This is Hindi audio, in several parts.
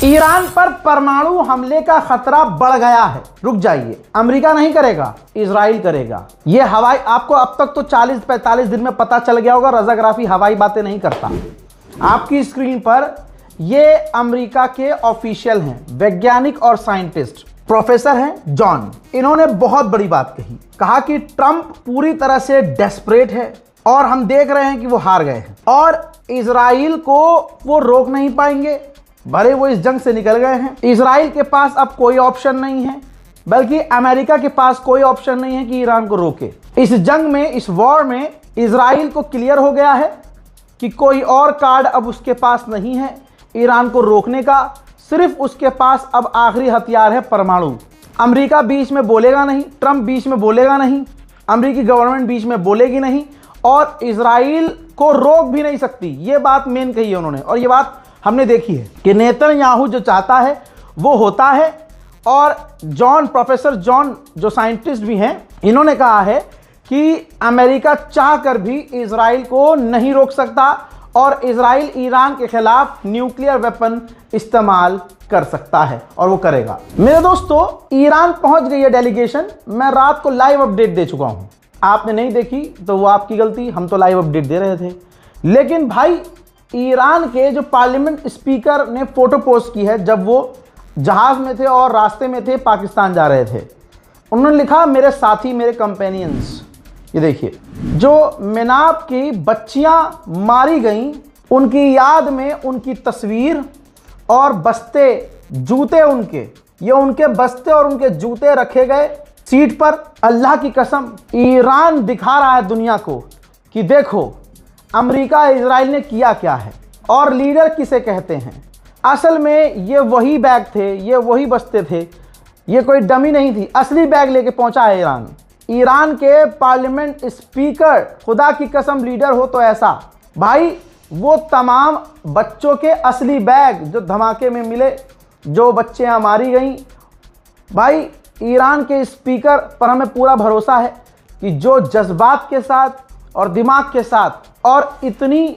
ईरान पर परमाणु हमले का खतरा बढ़ गया है। रुक जाइए, अमेरिका नहीं करेगा, इजराइल करेगा। ये हवाई, आपको अब तक तो 40-45 दिन में पता चल गया होगा, रजाग्राफी हवाई बातें नहीं करता। आपकी स्क्रीन पर ये अमेरिका के ऑफिशियल हैं, वैज्ञानिक और साइंटिस्ट, प्रोफेसर हैं जॉन। इन्होंने बहुत बड़ी बात कही, कहा कि ट्रंप पूरी तरह से डेस्परेट है और हम देख रहे हैं कि वो हार गए हैं और इजराइल को वो रोक नहीं पाएंगे, भले वो इस जंग से निकल गए हैं। इजराइल के पास अब कोई ऑप्शन नहीं है, बल्कि अमेरिका के पास कोई ऑप्शन नहीं है कि ईरान को रोके। इस जंग में, इस वॉर में इजराइल को क्लियर हो गया है कि कोई और कार्ड अब उसके पास नहीं है ईरान को रोकने का। सिर्फ उसके पास अब आखिरी हथियार है परमाणु। अमेरिका बीच में बोलेगा नहीं, ट्रंप बीच में बोलेगा नहीं, अमेरिकी गवर्नमेंट बीच में बोलेगी नहीं और इजराइल को रोक भी नहीं सकती। ये बात मेन कही है उन्होंने और ये बात हमने देखी है कि नेतन्याहू जो चाहता है वो होता है। और जॉन, प्रोफेसर जॉन जो साइंटिस्ट भी हैं, इन्होंने कहा है कि अमेरिका चाहकर भी इजराइल को नहीं रोक सकता और इजराइल ईरान के खिलाफ न्यूक्लियर वेपन इस्तेमाल कर सकता है और वो करेगा। मेरे दोस्तों, ईरान पहुंच गई है डेलीगेशन। मैं रात को लाइव अपडेट दे चुका हूं, आपने नहीं देखी तो वो आपकी गलती, हम तो लाइव अपडेट दे रहे थे। लेकिन भाई, ईरान के जो पार्लियामेंट स्पीकर ने फोटो पोस्ट की है जब वो जहाज में थे और रास्ते में थे, पाकिस्तान जा रहे थे। उन्होंने लिखा, मेरे साथी, मेरे कंपेनियंस। ये देखिए, जो मेनाब की बच्चियां मारी गईं, उनकी याद में उनकी तस्वीर और बस्ते, जूते उनके, ये उनके बस्ते और उनके जूते रखे गए सीट पर। अल्लाह की कसम, ईरान दिखा रहा है दुनिया को कि देखो अमेरिका, इजराइल ने किया क्या है और लीडर किसे कहते हैं। असल में ये वही बैग थे, ये वही बस्ते थे, ये कोई डमी नहीं थी, असली बैग लेके पहुंचा है ईरान। ईरान के पार्लियामेंट स्पीकर, खुदा की कसम लीडर हो तो ऐसा। भाई, वो तमाम बच्चों के असली बैग जो धमाके में मिले, जो बच्चियां मारी गईं, भाई ईरान के स्पीकर पर हमें पूरा भरोसा है कि जो जज्बात के साथ और दिमाग के साथ और इतनी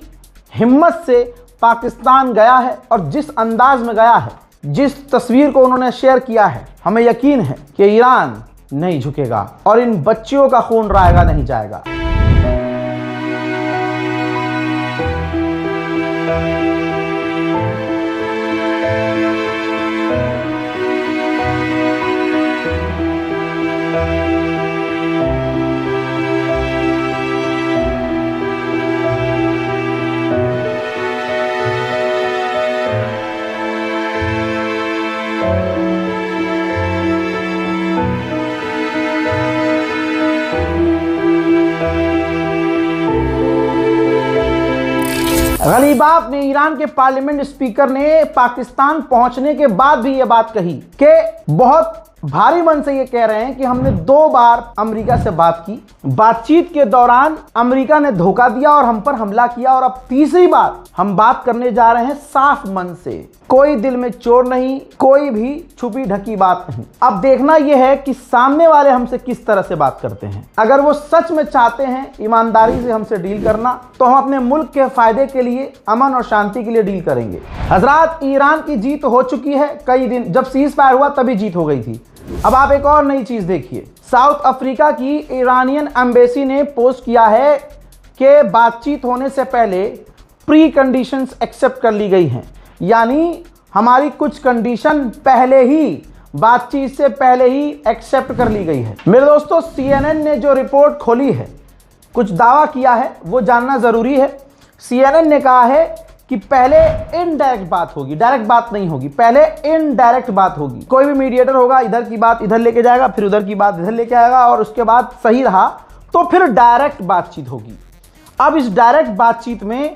हिम्मत से पाकिस्तान गया है और जिस अंदाज में गया है, जिस तस्वीर को उन्होंने शेयर किया है, हमें यकीन है कि ईरान नहीं झुकेगा और इन बच्चियों का खून रायगा नहीं जाएगा। गलीबाफ ने, ईरान के पार्लियामेंट स्पीकर ने पाकिस्तान पहुंचने के बाद भी यह बात कही कि बहुत भारी मन से ये कह रहे हैं कि हमने 2 बार अमेरिका से बात की, बातचीत के दौरान अमेरिका ने धोखा दिया और हम पर हमला किया और अब तीसरी बार हम बात करने जा रहे हैं साफ मन से, कोई दिल में चोर नहीं, कोई भी छुपी ढकी बात नहीं। अब देखना यह है कि सामने वाले हमसे किस तरह से बात करते हैं। अगर वो सच में चाहते हैं ईमानदारी से हमसे डील करना, तो हम अपने मुल्क के फायदे के लिए, अमन और शांति के लिए डील करेंगे। हजरात, ईरान की जीत हो चुकी है। कई दिन जब सीज फायर हुआ तभी जीत हो गई थी। अब आप एक और नई चीज देखिए, साउथ अफ्रीका की ईरानियन एम्बेसी ने पोस्ट किया है कि बातचीत होने से पहले प्री कंडीशंस एक्सेप्ट कर ली गई हैं, यानी हमारी कुछ कंडीशन पहले ही, बातचीत से पहले ही एक्सेप्ट कर ली गई है। मेरे दोस्तों, CNN ने जो रिपोर्ट खोली है, कुछ दावा किया है, वो जानना जरूरी है। CNN ने कहा है कि पहले इनडायरेक्ट बात होगी, डायरेक्ट बात नहीं होगी, पहले इनडायरेक्ट बात होगी। कोई भी मीडिएटर होगा, इधर की बात इधर लेके जाएगा, फिर उधर की बात इधर लेके आएगा और उसके बाद सही रहा तो फिर डायरेक्ट बातचीत होगी। अब इस डायरेक्ट बातचीत में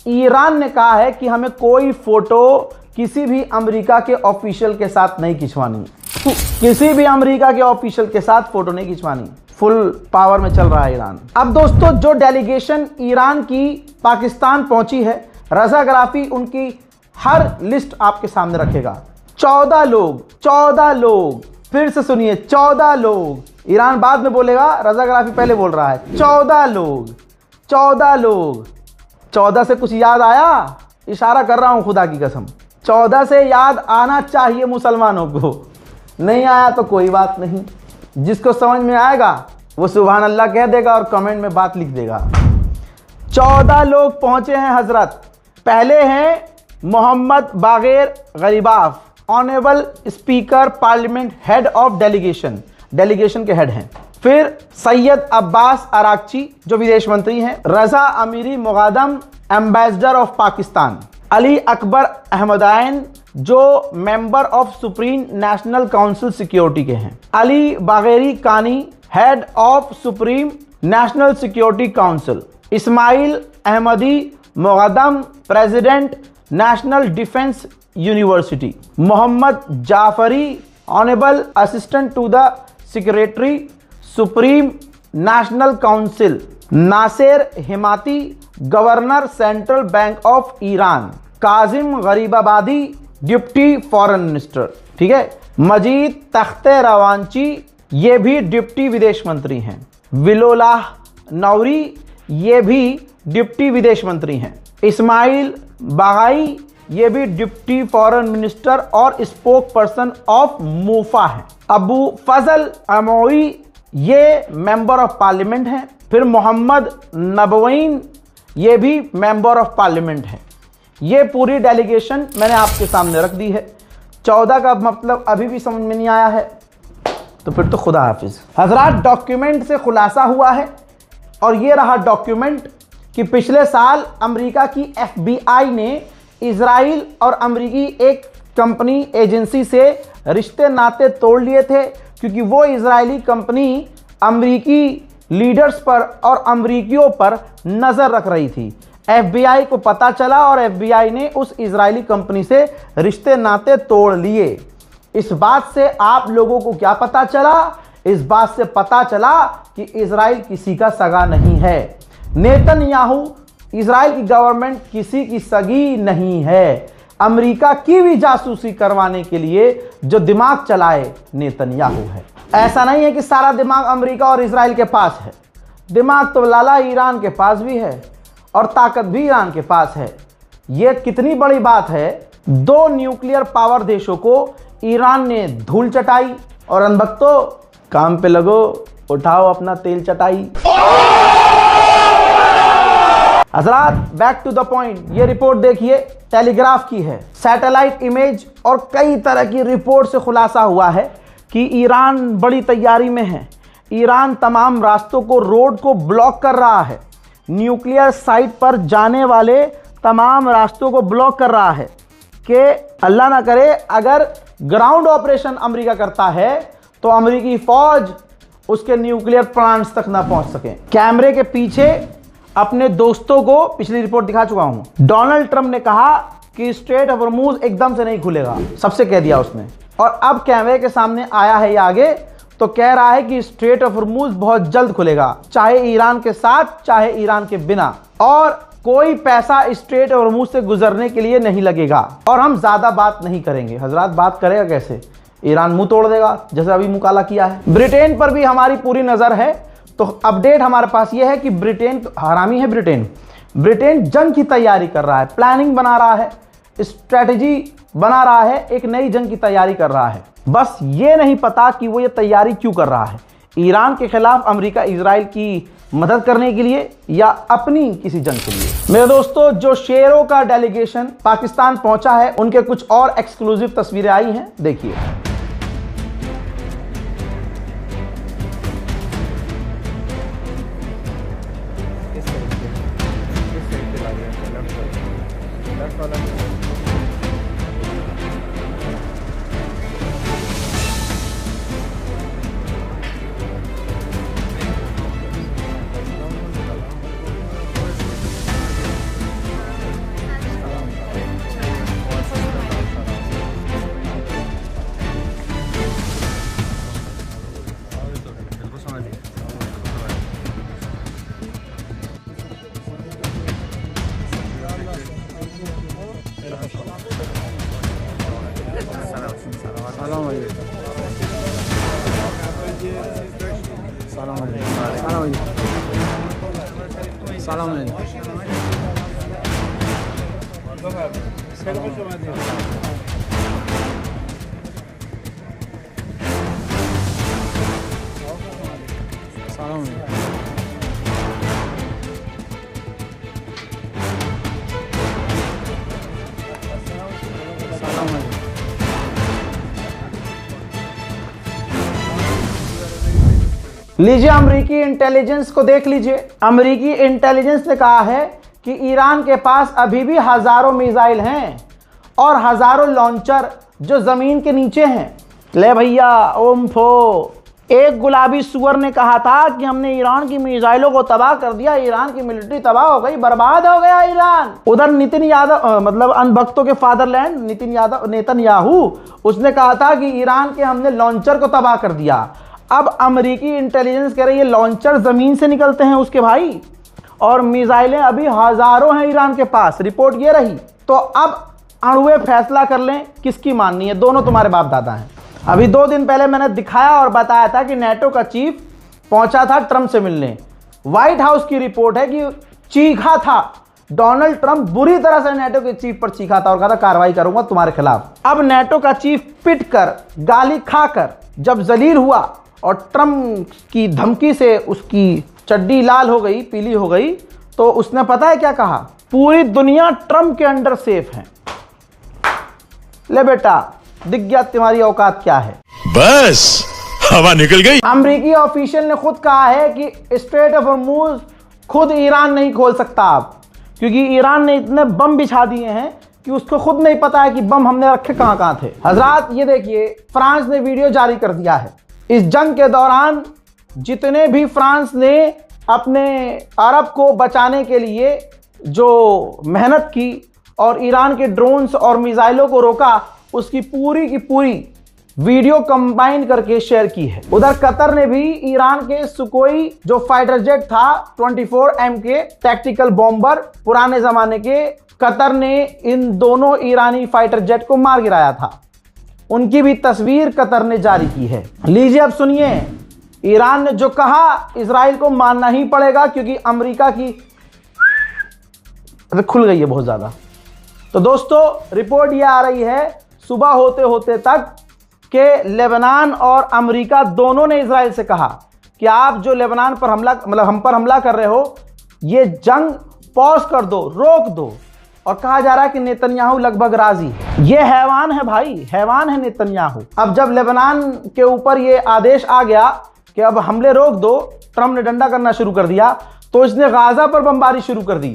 ईरान ने कहा है कि हमें कोई फोटो किसी भी अमेरिका के ऑफिशियल के साथ नहीं खिंचवानी, किसी भी अमेरिका के ऑफिशियल के साथ फोटो नहीं खिंचवानी। फुल पावर में चल रहा है ईरान। अब दोस्तों, जो डेलीगेशन ईरान की पाकिस्तान पहुंची है, रजाग्राफी उनकी हर लिस्ट आपके सामने रखेगा। 14 लोग, फिर से सुनिए, 14 लोग। ईरान बाद में बोलेगा, रजाग्राफी पहले बोल रहा है। 14 लोग। 14 से कुछ याद आया? इशारा कर रहा हूं खुदा की कसम। 14 से याद आना चाहिए मुसलमानों को, नहीं आया तो कोई बात नहीं, जिसको समझ में आएगा वो सुभान अल्लाह कह देगा और कमेंट में बात लिख देगा। 14 लोग पहुंचे हैं हजरत। पहले हैं Mohammad Bagher Ghalibaf, honourable speaker parliament, head of delegation, delegation के हेड हैं। फिर सैयद अब्बास अराकची जो विदेश मंत्री हैं। Reza Amiri Moghadam, ambassador of Pakistan. Ali Akbar Ahmadian जो member of supreme national council security के हैं। Ali Bagheri Kani, head of supreme national security council. Ismail Ahmadi Moghadam, president national defence university. Mohammad Jafari, honourable assistant to the secretary supreme national council. Nasser Hemmati, governor central bank of Iran. Kazem Gharibabadi, deputy foreign minister, ठीक है। मजीद तख्ते रवांची, ये भी डिप्टी विदेश मंत्री हैं। विलोलाह नौरी, ये भी डिप्टी विदेश मंत्री हैं। इस्माइल बागाई, ये भी डिप्टी फॉरेन मिनिस्टर और स्पोक पर्सन ऑफ मूफा है। अबू फजल अमोई, ये मेंबर ऑफ पार्लियामेंट हैं। फिर मोहम्मद नबवीन, ये भी मेंबर ऑफ पार्लियामेंट है। ये पूरी डेलीगेशन मैंने आपके सामने रख दी है। 14 का मतलब अभी भी समझ में नहीं आया है तो फिर तो खुदा हाफिज। हजरात, डॉक्यूमेंट से खुलासा हुआ है और ये रहा डॉक्यूमेंट कि पिछले साल अमेरिका की FBI ने इजराइल और अमेरिकी एक कंपनी एजेंसी से रिश्ते नाते तोड़ लिए थे, क्योंकि वो इजरायली कंपनी अमेरिकी लीडर्स पर और अमेरिकियों पर नज़र रख रही थी। FBI को पता चला और FBI ने उस इजरायली कंपनी से रिश्ते नाते तोड़ लिए। इस बात से आप लोगों को क्या पता चला? इस बात से पता चला कि इजराइल किसी का सगा नहीं है। नेतन्याहू, इजराइल की गवर्नमेंट किसी की सगी नहीं है। अमेरिका की भी जासूसी करवाने के लिए जो दिमाग चलाए नेतन्याहू है। ऐसा नहीं है कि सारा दिमाग अमेरिका और इजराइल के पास है, दिमाग तो लाला ईरान के पास भी है और ताकत भी ईरान के पास है। यह कितनी बड़ी बात है, 2 न्यूक्लियर पावर देशों को ईरान ने धूल चटाई और अनभक्तों काम पे लगो, उठाओ अपना तेल चटाई। हजरात, बैक टू द पॉइंट, ये रिपोर्ट देखिए, टेलीग्राफ की है। सैटेलाइट इमेज और कई तरह की रिपोर्ट से खुलासा हुआ है कि ईरान बड़ी तैयारी में है। ईरान तमाम रास्तों को, रोड को ब्लॉक कर रहा है। न्यूक्लियर साइट पर जाने वाले तमाम रास्तों को ब्लॉक कर रहा है कि अल्लाह ना करे अगर ग्राउंड ऑपरेशन अमेरिका करता है तो अमेरिकी फौज उसके न्यूक्लियर प्लांट्स तक ना पहुंच सके। कैमरे के पीछे अपने दोस्तों को पिछली रिपोर्ट दिखा चुका हूं। डोनाल्ड ट्रंप ने कहा कि स्ट्रेट ऑफ हॉर्मुज एकदम से नहीं खुलेगा, सबसे कह दिया उसने। और अब कैमरे के सामने आया है ये आगे तो कह रहा है कि स्ट्रेट ऑफ हॉर्मुज बहुत जल्द खुलेगा, चाहे ईरान के साथ चाहे ईरान के बिना, और कोई पैसा स्ट्रेट ऑफ हॉर्मुज से गुजरने के लिए नहीं लगेगा। और हम ज्यादा बात नहीं करेंगे। हजरात, बात करेगा कैसे? ईरान मुंह तोड़ देगा जैसे अभी मुकाला किया है। ब्रिटेन पर भी हमारी पूरी नजर है। तो अपडेट हमारे पास यह है कि ब्रिटेन हरामी है। ब्रिटेन जंग की तैयारी कर रहा है, प्लानिंग बना रहा है, स्ट्रेटेजी बना रहा है, एक नई जंग की तैयारी कर रहा है। बस ये नहीं पता कि वो ये तैयारी क्यों कर रहा है, ईरान के खिलाफ अमेरिका इजराइल की मदद करने के लिए या अपनी किसी जंग के लिए। मेरे दोस्तों, जो शेरों का डेलीगेशन पाकिस्तान पहुंचा है उनके कुछ और एक्सक्लूसिव तस्वीरें आई हैं, देखिए। लीजिए, अमेरिकी इंटेलिजेंस को देख लीजिए। अमेरिकी इंटेलिजेंस ने कहा है कि ईरान के पास अभी भी हजारों मिसाइल हैं और हजारों लॉन्चर जो जमीन के नीचे हैं। ले भैया ओम फो, एक गुलाबी सुअर ने कहा था कि हमने ईरान की मिसाइलों को तबाह कर दिया, ईरान की मिलिट्री तबाह हो गई, बर्बाद हो गया ईरान। उधर नितिन यादव मतलब अंधभक्तों के फादरलैंड नेतन्याहू, उसने कहा था कि ईरान के हमने लॉन्चर को तबाह कर दिया। अब अमेरिकी इंटेलिजेंस कह रही है लॉन्चर जमीन से निकलते हैं उसके भाई, और मिसाइलें अभी हजारों हैं ईरान के पास। रिपोर्ट ये रही। तो अब अणुए फैसला कर लें किसकी माननी है, दोनों तुम्हारे बाप दादा हैं। अभी 2 दिन पहले मैंने दिखाया और बताया था कि नेटो का चीफ पहुंचा था ट्रंप से मिलने। व्हाइट हाउस की रिपोर्ट है कि चीखा था डोनाल्ड ट्रंप, बुरी तरह से नेटो के चीफ पर चीखा था और कहा था कार्रवाई करूंगा तुम्हारे खिलाफ। अब नेटो का चीफ पिट कर, गाली खाकर जब जलील हुआ और ट्रंप की धमकी से उसकी चड्डी लाल हो गई, पीली हो गई, तो उसने पता है क्या कहा, पूरी दुनिया ट्रंप के अंडर सेफ है। ले बेटा, दिख गया तुम्हारी औकात क्या है। बस हवा निकल गई। अमेरिकी ऑफिशियल ने खुद कहा है कि स्ट्रेट ऑफ हॉर्मुज खुद ईरान नहीं खोल सकता अब, क्योंकि ईरान ने इतने बम बिछा दिए हैं कि उसको खुद नहीं पता है कि बम हमने रखे कहां कहां थे। हजरात ये देखिए, फ्रांस ने वीडियो जारी कर दिया है। इस जंग के दौरान जितने भी फ्रांस ने अपने अरब को बचाने के लिए जो मेहनत की और ईरान के ड्रोन्स और मिसाइलों को रोका, उसकी पूरी की पूरी वीडियो कंबाइन करके शेयर की है। उधर कतर ने भी ईरान के सुकोई जो फाइटर जेट था 24M के टैक्टिकल बॉम्बर पुराने जमाने के, कतर ने इन दोनों ईरानी फाइटर जेट को मार गिराया था। उनकी भी तस्वीर कतर ने जारी की है। लीजिए अब सुनिए, ईरान ने जो कहा इजराइल को मानना ही पड़ेगा, क्योंकि अमेरिका की खुल गई है बहुत ज्यादा। तो दोस्तों रिपोर्ट ये आ रही है सुबह होते होते तक कि लेबनान और अमेरिका दोनों ने इजराइल से कहा कि आप जो लेबनान पर हमला मतलब हम पर हमला कर रहे हो, ये जंग पॉज कर दो, रोक दो। और कहा जा रहा है कि नेतन्याहू लगभग राजी है। ये हैवान है भाई, हैवान है नेतन्याहू। अब जब लेबनान के ऊपर ये आदेश आ गया कि अब हमले रोक दो, ट्रंप ने डंडा करना शुरू कर दिया, तो इसने गाजा पर बमबारी शुरू कर दी।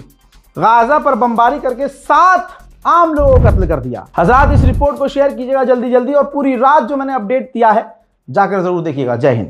गाजा पर बमबारी करके 7 आम लोगों को कत्ल कर दिया। हजरात इस रिपोर्ट को शेयर कीजिएगा जल्दी जल्दी, और पूरी रात जो मैंने अपडेट दिया है जाकर जरूर देखिएगा। जय हिंद।